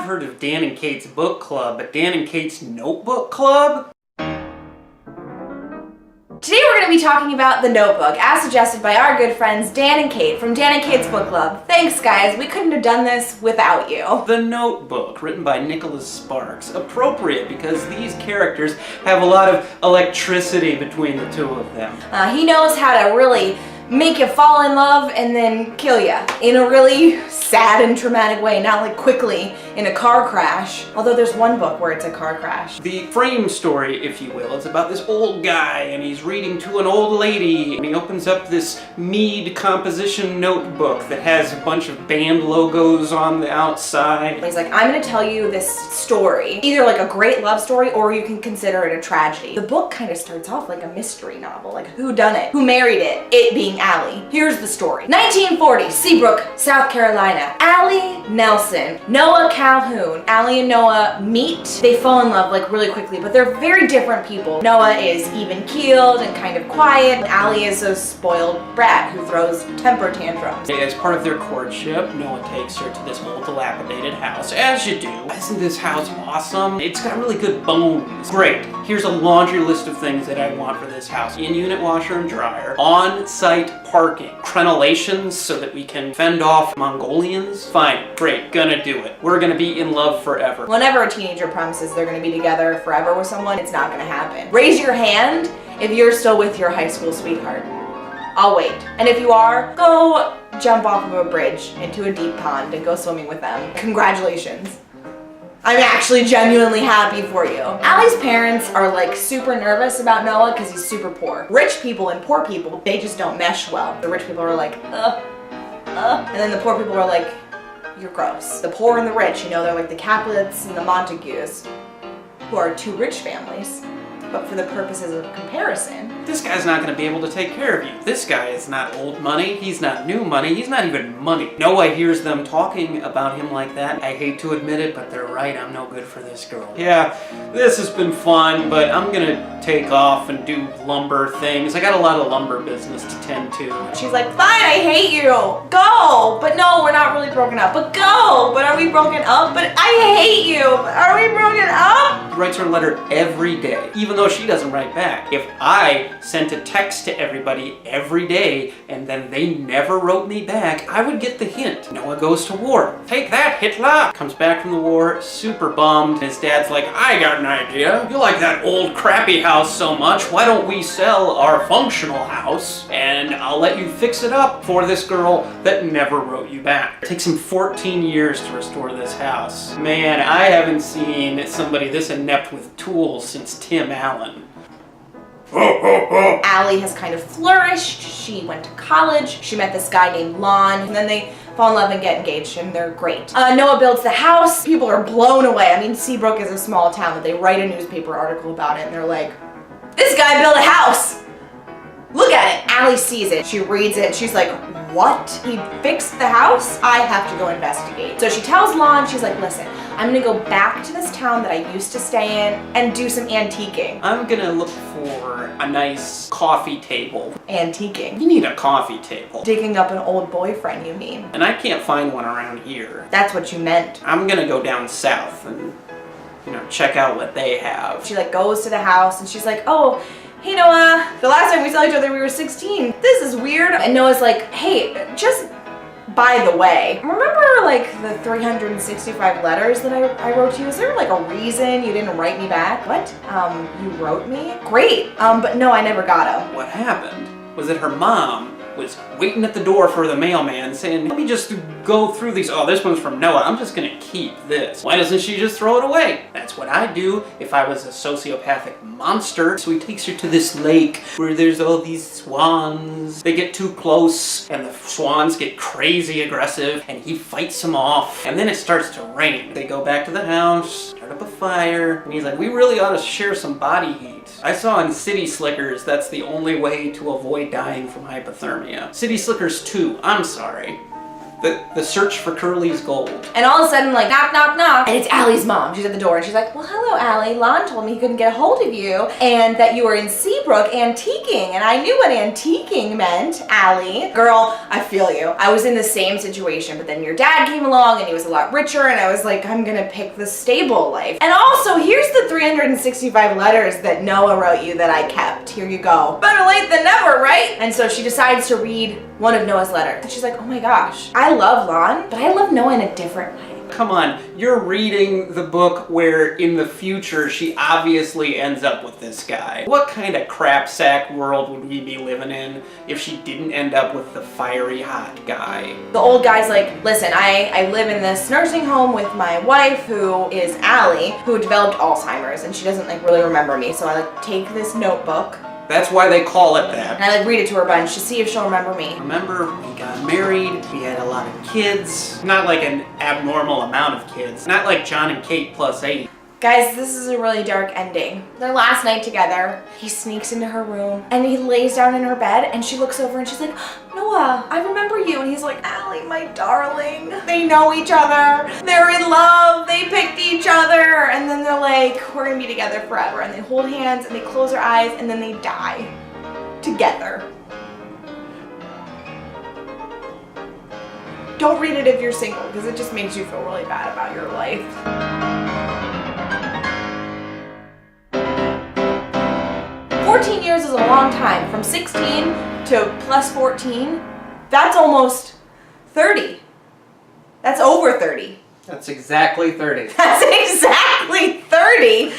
I've heard of Dan and Kate's book club, but Dan and Kate's notebook club? Today we're going to be talking about The Notebook, as suggested by our good friends Dan and Kate from Dan and Kate's Book Club. Thanks guys, we couldn't have done this without you. The Notebook, written by Nicholas Sparks. Appropriate because these characters have a lot of electricity between the two of them. He knows how to really make you fall in love and then kill you in a really sad and traumatic way, not like quickly in a car crash. Although there's one book where it's a car crash. The frame story, if you will, is about this old guy and he's reading to an old lady and he opens up this mead composition notebook that has a bunch of band logos on the outside. He's like, I'm gonna tell you this story, either like a great love story or you can consider it a tragedy. The book kind of starts off like a mystery novel, like who done it, who married it being Allie. Here's the story. 1940, Seabrook, South Carolina. Allie Nelson, Noah Calhoun. Allie and Noah meet. They fall in love like really quickly, but they're very different people. Noah is even-keeled and kind of quiet. Allie is a spoiled brat who throws temper tantrums. As part of their courtship, Noah takes her to this old dilapidated house, as you do. Isn't this house awesome? It's got really good bones. Great. Here's a laundry list of things that I want for this house. In-unit washer and dryer, on-site parking, crenellations so that we can fend off Mongolians. Fine, great, gonna do it. We're gonna be in love forever. Whenever a teenager promises they're gonna be together forever with someone, it's not gonna happen. Raise your hand if you're still with your high school sweetheart. I'll wait. And if you are, go jump off of a bridge into a deep pond and go swimming with them. Congratulations. I'm actually genuinely happy for you. Allie's parents are like super nervous about Noah because he's super poor. Rich people and poor people, they just don't mesh well. The rich people are like, and then the poor people are like, you're gross. The poor and the rich, you know, they're like the Capulets and the Montagues, who are two rich families. But for the purposes of comparison, this guy's not gonna be able to take care of you. This guy is not old money, he's not new money, he's not even money. Noah hears them talking about him like that. I hate to admit it, but they're right, I'm no good for this girl. Yeah, this has been fun, but I'm gonna take off and do lumber things. I got a lot of lumber business to tend to. She's like, fine, I hate you. Go. But no, we're not really broken up. But go. But are we broken up? But I hate you. But are we broken up? He writes her a letter every day, even though she doesn't write back. If I sent a text to everybody every day and then they never wrote me back, I would get the hint. Noah goes to war. Take that, Hitler! Comes back from the war, super bummed. His dad's like, I got an idea. You like that old crappy house so much, why don't we sell our functional house and I'll let you fix it up for this girl that never wrote you back. It takes him 14 years to restore this house. Man, I haven't seen somebody this inept with tools since Tim Allen. Allie has kind of flourished. She went to college. She met this guy named Lon, and then they fall in love and get engaged, and they're great. Noah builds the house. People are blown away. I mean, Seabrook is a small town that they write a newspaper article about it, and they're like, this guy built a house. Look at it. Allie sees it. She reads it. She's like, what? He fixed the house? I have to go investigate. So she tells Lon, she's like, listen, I'm gonna go back to this town that I used to stay in and do some antiquing. I'm gonna look for a nice coffee table. Antiquing? You need a coffee table. Digging up an old boyfriend, you mean? And I can't find one around here. That's what you meant. I'm gonna go down south and, you know, check out what they have. She like goes to the house and she's like, oh, hey Noah, the last time we saw each other we were 16. This is weird. And Noah's like, hey, just by the way, remember like the 365 letters that I wrote to you? Is there like a reason you didn't write me back? What? You wrote me? Great. But no, I never got them. What happened was that her mom was waiting at the door for the mailman saying, let me just go through these. Oh, this one's from Noah. I'm just gonna keep this. Why doesn't she just throw it away? That's what I'd do if I was a sociopathic monster. So he takes her to this lake where there's all these swans. They get too close and the swans get crazy aggressive and he fights them off. And then it starts to rain. They go back to the house, start up a fire, and he's like, we really ought to share some body heat. I saw in City Slickers that's the only way to avoid dying from hypothermia. City Slickers 2, I'm sorry. The search for Curly's gold. And all of a sudden, like, knock, knock, knock, and it's Allie's mom. She's at the door, and she's like, well, hello, Allie. Lon told me he couldn't get a hold of you, and that you were in Seabrook antiquing, and I knew what antiquing meant, Allie. Girl, I feel you. I was in the same situation, but then your dad came along, and he was a lot richer, and I was like, I'm gonna pick the stable life. And also, here's the 365 letters that Noah wrote you that I kept. Here you go. Better late than never, right? And so she decides to read one of Noah's letters. And she's like, oh my gosh, I love Lon, but I love Noah in a different way. Come on, you're reading the book where in the future she obviously ends up with this guy. What kind of crap sack world would we be living in if she didn't end up with the fiery hot guy? The old guy's like, listen, I live in this nursing home with my wife who is Allie, who developed Alzheimer's, and she doesn't like really remember me, so I like take this notebook. That's why they call it that. And I like read it to her a bunch to see if she'll remember me. Remember, we got married, we had a lot of kids. Not like an abnormal amount of kids. Not like John and Kate plus 8. Guys, this is a really dark ending. Their last night together, he sneaks into her room and he lays down in her bed and she looks over and she's like, Noah, I remember you. And he's like, Allie, my darling. They know each other. They're in love. They picked each other. And then they're like, we're gonna be together forever. And they hold hands and they close their eyes and then they die together. Don't read it if you're single because it just makes you feel really bad about your life. 14 years is a long time. From 16 to plus 14, that's almost 30. That's over 30. That's exactly 30. That's exactly 30.